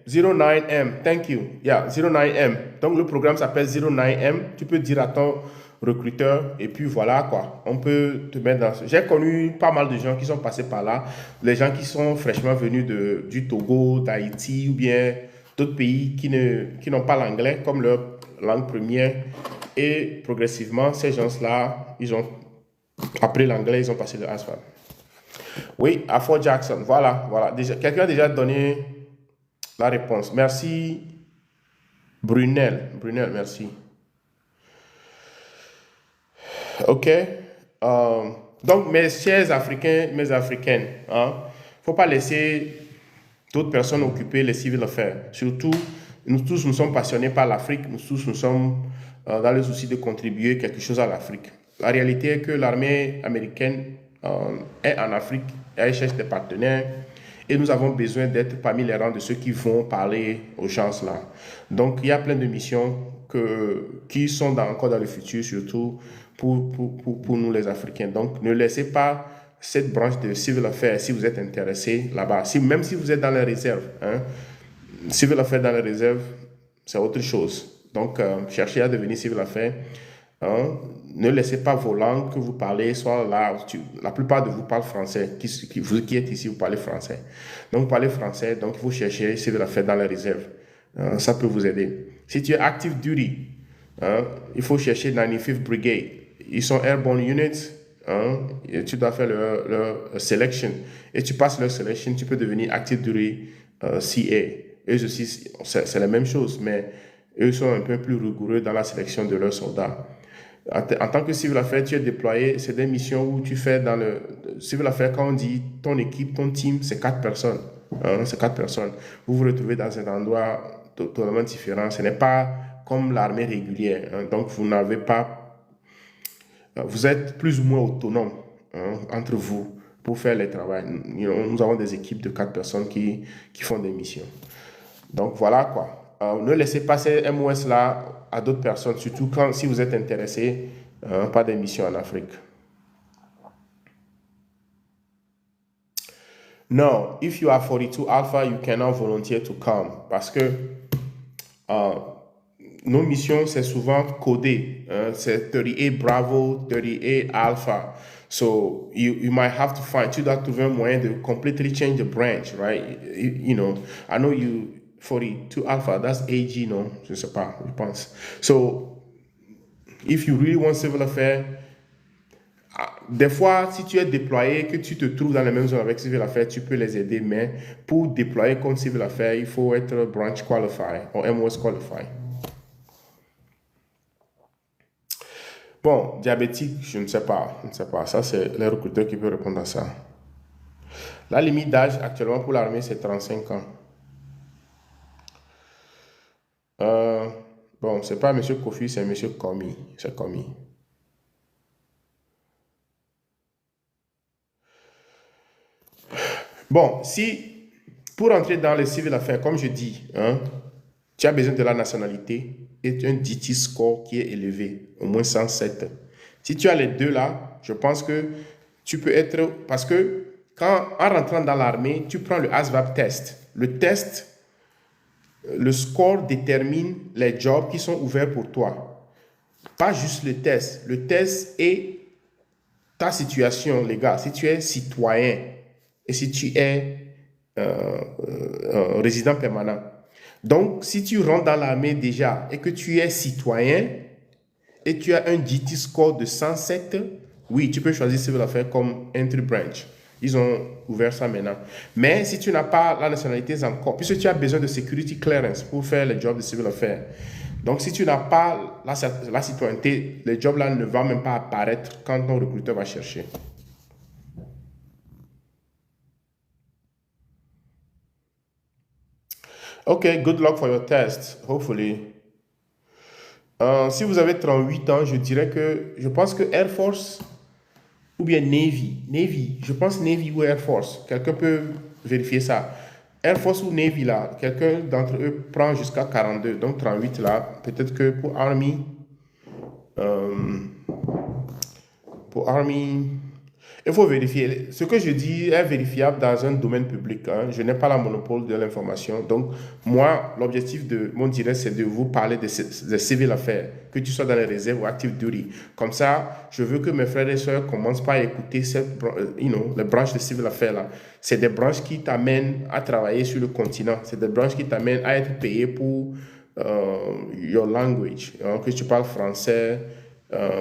09M. Thank you. Yeah, 09M. Donc, le programme s'appelle 09M. Tu peux dire à ton recruteur et puis voilà quoi. On peut te mettre dans ce... J'ai connu pas mal de gens qui sont passés par là. Les gens qui sont fraîchement venus du Togo, d'Haïti ou bien d'autres pays qui n'ont pas l'anglais comme leur langue première. Et progressivement, ces gens-là, ils ont appris l'anglais, ils ont passé le ASVAB. Oui, à Fort Jackson. Voilà, voilà. Quelqu'un a déjà donné la réponse. Merci, Brunel. Brunel, merci. OK. Donc, mes chers Africains, mes Africaines, hein, faut pas laisser d'autres personnes occuper les civil affaires. Surtout, nous tous, nous sommes passionnés par l'Afrique. Nous tous, nous sommes dans le souci de contribuer quelque chose à l'Afrique. La réalité est que l'armée américaine est en Afrique, elle cherche des partenaires et nous avons besoin d'être parmi les rangs de ceux qui vont parler aux gens là. Donc, il y a plein de missions qui sont encore dans le futur, surtout pour nous les Africains. Donc, ne laissez pas cette branche de civil affaires si vous êtes intéressé là-bas. Même si vous êtes dans les réserves, hein, civil affaires dans les réserves, c'est autre chose. Donc, cherchez à devenir civil affaires. Hein, ne laissez pas vos langues que vous parlez, soit là, la plupart de vous parlent français, vous qui êtes ici, vous parlez français. Donc, vous parlez français, donc il faut chercher civil affaires dans les réserves. Ça peut vous aider. Si tu es active duty, hein, il faut chercher 95th Brigade. Ils sont airborne units. Hein, et tu dois faire leur selection. Et tu passes leur selection, tu peux devenir active duty CA. Eux aussi, c'est la même chose, mais eux sont un peu plus rigoureux dans la sélection de leurs soldats. En tant que civil affaires, tu es déployé, c'est des missions où tu fais dans le civil affaires, quand on dit ton équipe, ton team, c'est 4 personnes. Hein, c'est 4 personnes. Vous vous retrouvez dans un endroit totalement différent. Ce n'est pas comme l'armée régulière. Hein, donc, vous n'avez pas... Vous êtes plus ou moins autonome, hein, entre vous pour faire les travaux. Nous avons des équipes de 4 personnes qui font des missions. Donc, voilà quoi. Ne laissez pas ces MOS-là à d'autres personnes, surtout si vous êtes intéressé par des missions en Afrique. No, if you are 42 Alpha, you cannot volunteer to come. Parce que nos missions, c'est souvent codé. C'est 38 Bravo, 38 Alpha. So you might have to tu dois trouver un moyen de completely change the branch, right? You know, I know you... 42 Alpha, that's AG, no? Je ne sais pas, je pense. So, if you really want civil affair, des fois, si tu es déployé, que tu te trouves dans la même zone avec civil affaires, tu peux les aider, mais pour déployer comme civil affaires, il faut être branch qualified ou MOS qualified. Bon, diabétique, je ne sais pas. Je ne sais pas. Ça, c'est les recruteurs qui peuvent répondre à ça. La limite d'âge actuellement pour l'armée, c'est 35 ans. Euh, bon, c'est pas M. Kofi, c'est M. Komi. C'est Komi. Bon, si pour entrer dans les civil affaires, comme je dis, hein, tu as besoin de la nationalité et un DT score qui est élevé, au moins 107. Si tu as les deux là, je pense que tu peux être... Parce que quand, en rentrant dans l'armée, tu prends le ASVAB test. Le test, le score détermine les jobs qui sont ouverts pour toi. Pas juste le test. Le test est ta situation légale. Si tu es citoyen et si tu es résident permanent. Donc, si tu rentres dans l'armée déjà et que tu es citoyen et tu as un GT score de 107, oui, tu peux choisir civil affaires comme entry branch. Ils ont ouvert ça maintenant. Mais si tu n'as pas la nationalité encore, puisque tu as besoin de security clearance pour faire le job de civil affaires. Donc, si tu n'as pas la citoyenneté, le job là ne va même pas apparaître quand ton recruteur va chercher. Ok, good luck for your test, hopefully. Si vous avez 38 ans, je dirais que je pense que Air Force ou bien Navy, je pense Navy ou Air Force, quelqu'un peut vérifier ça. Air Force ou Navy là, quelqu'un d'entre eux prend jusqu'à 42, donc 38 là, peut-être que euh, pour Army, il faut vérifier. Ce que je dis est vérifiable dans un domaine public, hein. Je n'ai pas la monopole de l'information. Donc, moi, l'objectif de mon direct, c'est de vous parler des civil affaires, que tu sois dans les réserves ou active duty. Comme ça, je veux que mes frères et sœurs commencent pas à écouter les branches de civil affaires là. C'est des branches qui t'amènent à travailler sur le continent. C'est des branches qui t'amènent à être payé pour your language, hein, que tu parles français,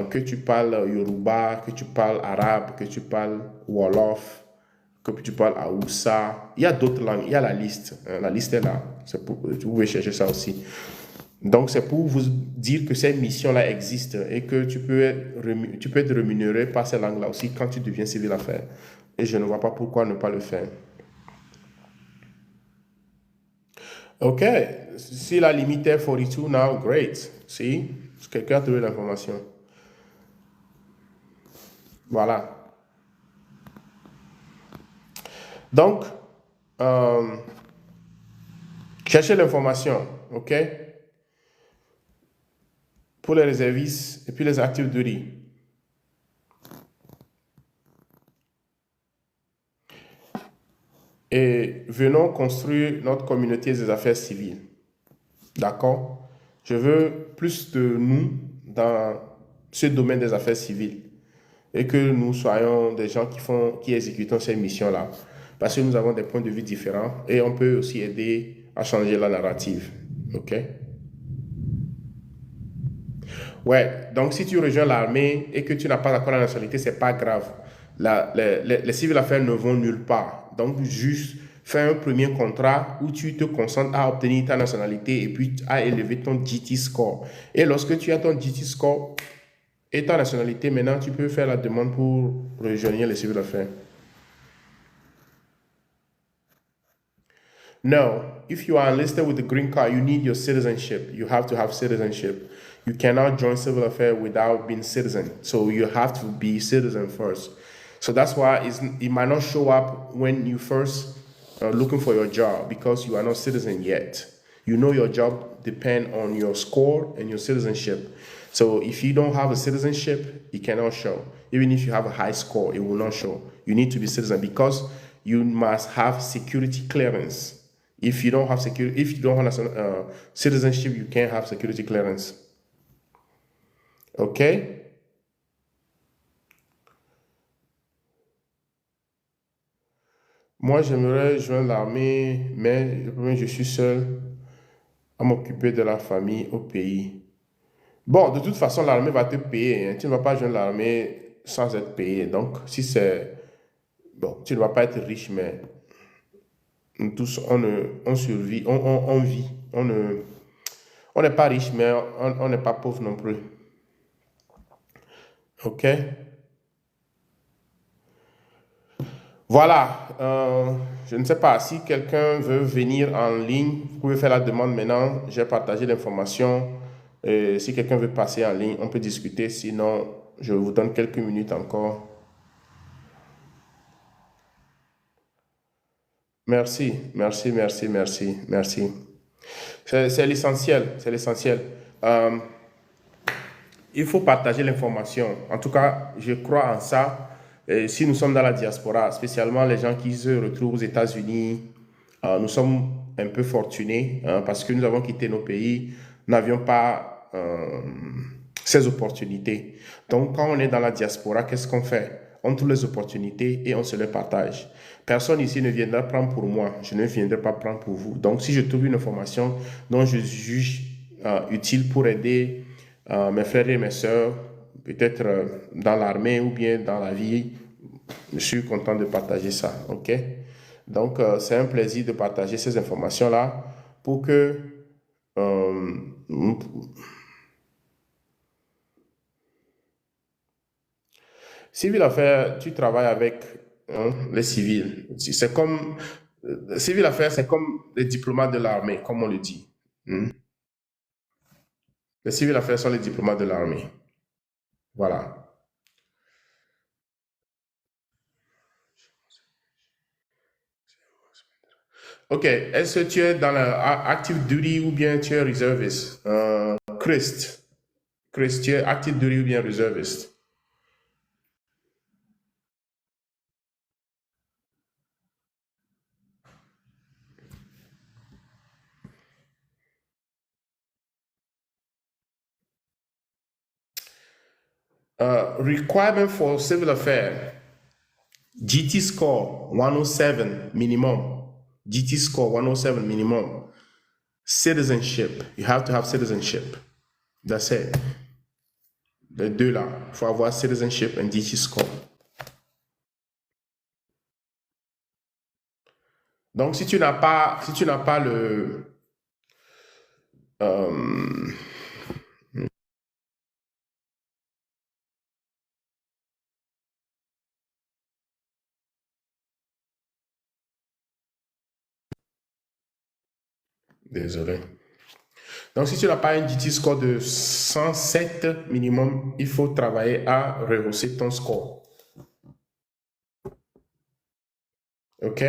que tu parles Yoruba, que tu parles arabe, que tu parles Wolof, que tu parles Haoussa. Il y a d'autres langues, il y a la liste. Hein, la liste est là. Vous pouvez chercher ça aussi. Donc, c'est pour vous dire que ces missions-là existent et que tu peux être rémunéré par ces langues-là aussi quand tu deviens civil affaires. Et je ne vois pas pourquoi ne pas le faire. OK. Si la limite est 42 now, great. Si, quelqu'un a trouvé l'information. Voilà. Donc, euh, cherchez l'information, OK? Pour les réservistes et puis les active duty. Et venons construire notre communauté des affaires civiles. D'accord? Je veux plus de nous dans ce domaine des affaires civiles et que nous soyons des gens qui exécutons ces missions-là. Parce que nous avons des points de vue différents et on peut aussi aider à changer la narrative. OK? Ouais, donc si tu rejoins l'armée et que tu n'as pas encore la nationalité, c'est pas grave. Les civils affaires ne vont nulle part. Donc, juste fais un premier contrat où tu te concentres à obtenir ta nationalité et puis à élever ton GT score. Et lorsque tu as ton GT score et ta nationalité, maintenant, tu peux faire la demande pour rejoindre les civils affaires. No, if you are enlisted with the green card, you need your citizenship. You have to have citizenship. You cannot join civil affairs without being citizen. So you have to be citizen first. So that's why it might not show up when you first are looking for your job because you are not citizen yet. You know your job depends on your score and your citizenship. So if you don't have a citizenship, it cannot show. Even if you have a high score, it will not show. You need to be citizen because you must have security clearance. If you don't have citizenship, you can't have security clearance. OK? Moi, j'aimerais joindre l'armée, mais je suis seul à m'occuper de la famille au pays. Bon, de toute façon, l'armée va te payer, hein. Tu ne vas pas joindre l'armée sans être payé. Donc, si c'est... Bon, tu ne vas pas être riche, mais nous tous, on survit, on vit. On n'est pas riche, mais on n'est pas pauvre non plus. OK? Voilà. Je ne sais pas si quelqu'un veut venir en ligne. Vous pouvez faire la demande maintenant. J'ai partagé l'information. Si quelqu'un veut passer en ligne, on peut discuter. Sinon, je vous donne quelques minutes encore. Merci, merci, merci, merci, merci. C'est l'essentiel, c'est l'essentiel. Euh, il faut partager l'information. En tout cas, je crois en ça. Et si nous sommes dans la diaspora, spécialement les gens qui se retrouvent aux États-Unis, nous sommes un peu fortunés hein, parce que nous avons quitté nos pays, nous n'avions pas ces opportunités. Donc, quand on est dans la diaspora, qu'est-ce qu'on fait? On trouve les opportunités et on se les partage. Personne ici ne viendra prendre pour moi, je ne viendrai pas prendre pour vous. Donc, si je trouve une information dont je juge utile pour aider mes frères et mes sœurs, peut-être dans l'armée ou bien dans la vie, je suis content de partager ça, ok? Donc, c'est un plaisir de partager ces informations-là pour que euh, civil affaires, tu travailles avec hein, les civils. C'est comme civil affaires, c'est comme les diplomates de l'armée, comme on le dit. Hmm. Les civils affaires sont les diplomates de l'armée. Voilà. Ok. Est-ce que tu es dans la active duty ou bien tu es reservist? Christ. Christ, tu es active duty ou bien reservist? Requirement for civil affairs. GT score 107 minimum. GT score 107 minimum. Citizenship. You have to have citizenship. That's it. Les deux là. Il faut avoir citizenship and GT score. Donc, si tu n'as pas le, euh, désolé. Donc, si tu n'as pas un GT score de 107 minimum, il faut travailler à rehausser ton score. OK?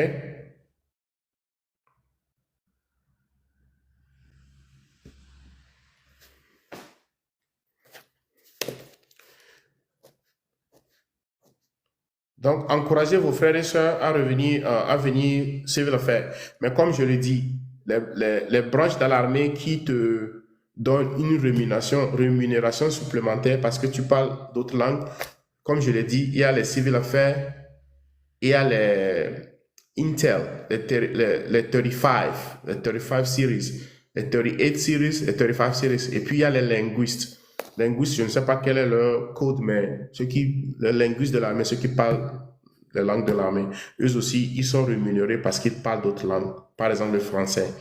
Donc, encouragez vos frères et sœurs à venir civil affaires. Mais comme je le dis, les branches de l'armée qui te donnent une rémunération supplémentaire parce que tu parles d'autres langues, comme je l'ai dit, il y a les civil affaires, il y a les Intel, les 35, les 35 series, les 38 series, les 35 series, et puis il y a les linguistes. Linguistes, je ne sais pas quel est leur code, mais les linguistes de l'armée, ceux qui parlent les langues de l'armée, eux aussi, ils sont rémunérés parce qu'ils parlent d'autres langues, par exemple le français.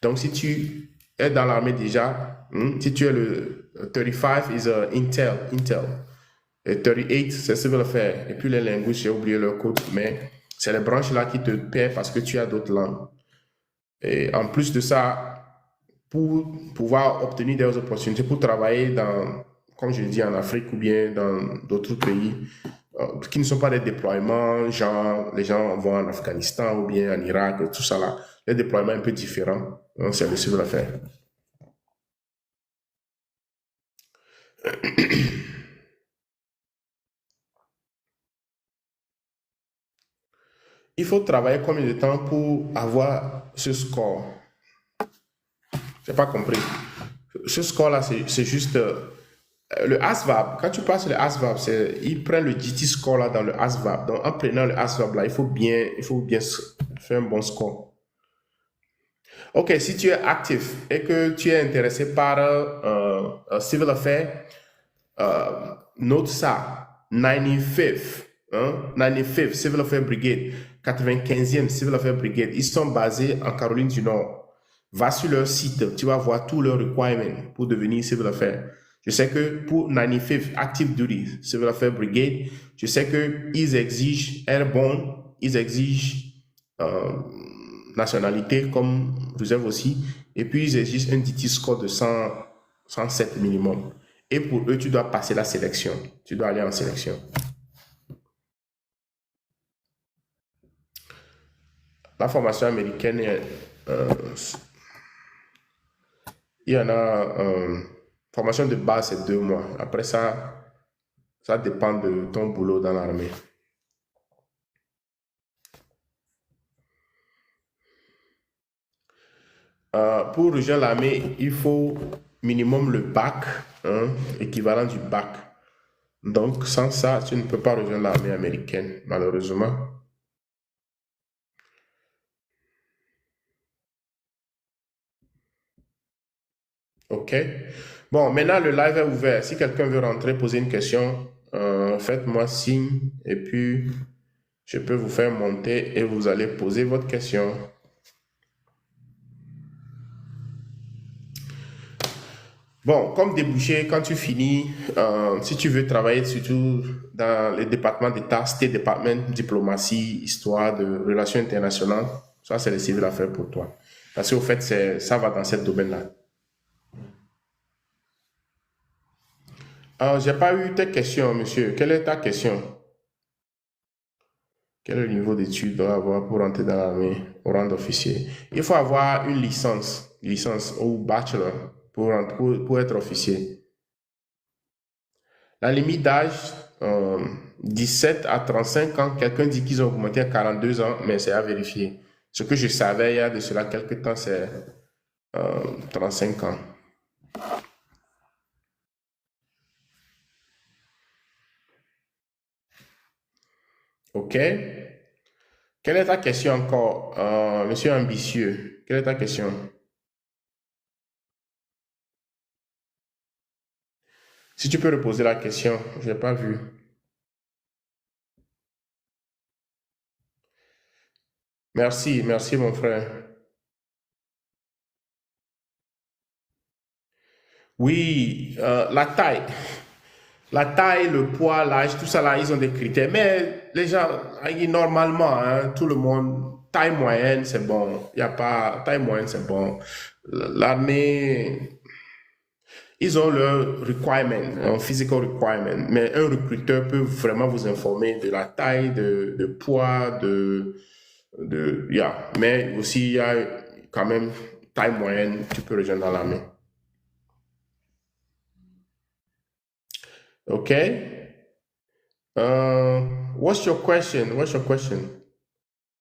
Donc, si tu es dans l'armée déjà, si tu es le 35 is Intel. Et 38, c'est civil affaires. Et puis les linguistes, j'ai oublié leur code, mais c'est les branches là qui te paient parce que tu as d'autres langues. Et en plus de ça, pour pouvoir obtenir des opportunités, pour travailler dans, comme je l'ai dit, en Afrique ou bien dans d'autres pays qui ne sont pas des déploiements, genre les gens vont en Afghanistan ou bien en Irak, tout ça là, les déploiements un peu différents, hein, c'est le civil affaires. Il faut travailler combien de temps pour avoir ce score? J'ai pas compris. Ce score-là, c'est juste le ASVAB. Quand tu passes le ASVAB, ils prennent le GT score là dans le ASVAB. Donc, en prenant le ASVAB là, il faut bien faire un bon score. Ok, si tu es actif et que tu es intéressé par civil affaires, note ça. 95th, 95th Civil Affairs Brigade, 95e Civil Affairs Brigade, ils sont basés en Caroline du Nord. Va sur leur site, tu vas voir tous leurs requirements pour devenir Civil Affairs. Je sais que pour 95th Active Duty Civil Affairs Brigade, je sais qu'ils exigent airborne, ils exigent nationalité comme réserve aussi, et puis ils exigent un DT score de 107 minimum. Et pour eux, tu dois passer la sélection. Tu dois aller en sélection. La formation américaine, il y en a, formation de base, c'est 2 mois. Après ça, ça dépend de ton boulot dans l'armée. Pour rejoindre l'armée, il faut minimum le bac, équivalent du bac. Donc, sans ça, tu ne peux pas rejoindre l'armée américaine, malheureusement. OK. Bon, maintenant, le live est ouvert. Si quelqu'un veut rentrer, poser une question, faites-moi signe et puis je peux vous faire monter et vous allez poser votre question. Bon, comme débouché, quand tu finis, si tu veux travailler surtout dans les départements d'État, State Department, diplomatie, histoire de relations internationales, ça c'est le civil affaires pour toi. Parce qu'au fait, ça va dans ce domaine-là. J'ai pas eu tes questions, monsieur. Quelle est ta question? Quel est le niveau d'études doit avoir pour entrer dans l'armée au rang d'officier? Il faut avoir une licence ou bachelor pour être officier. La limite d'âge, 17 à 35 ans, quelqu'un dit qu'ils ont augmenté à 42 ans, mais c'est à vérifier. Ce que je savais il y a de cela quelques temps, c'est 35 ans. OK? Quelle est ta question encore, monsieur ambitieux? Quelle est ta question? Si tu peux reposer la question, je n'ai pas vu. Merci, merci mon frère. Oui, la taille. La taille, le poids, l'âge, tout ça là, ils ont des critères. Mais les gens, normalement, hein, tout le monde, taille moyenne, c'est bon. Il n'y a pas, taille moyenne, c'est bon. L'armée, ils ont leur requirement, un physical requirement. Mais un recruteur peut vraiment vous informer de la taille, de poids, yeah. Mais aussi, il y a quand même taille moyenne, tu peux rejoindre dans l'armée. Okay. What's your question? What's your question?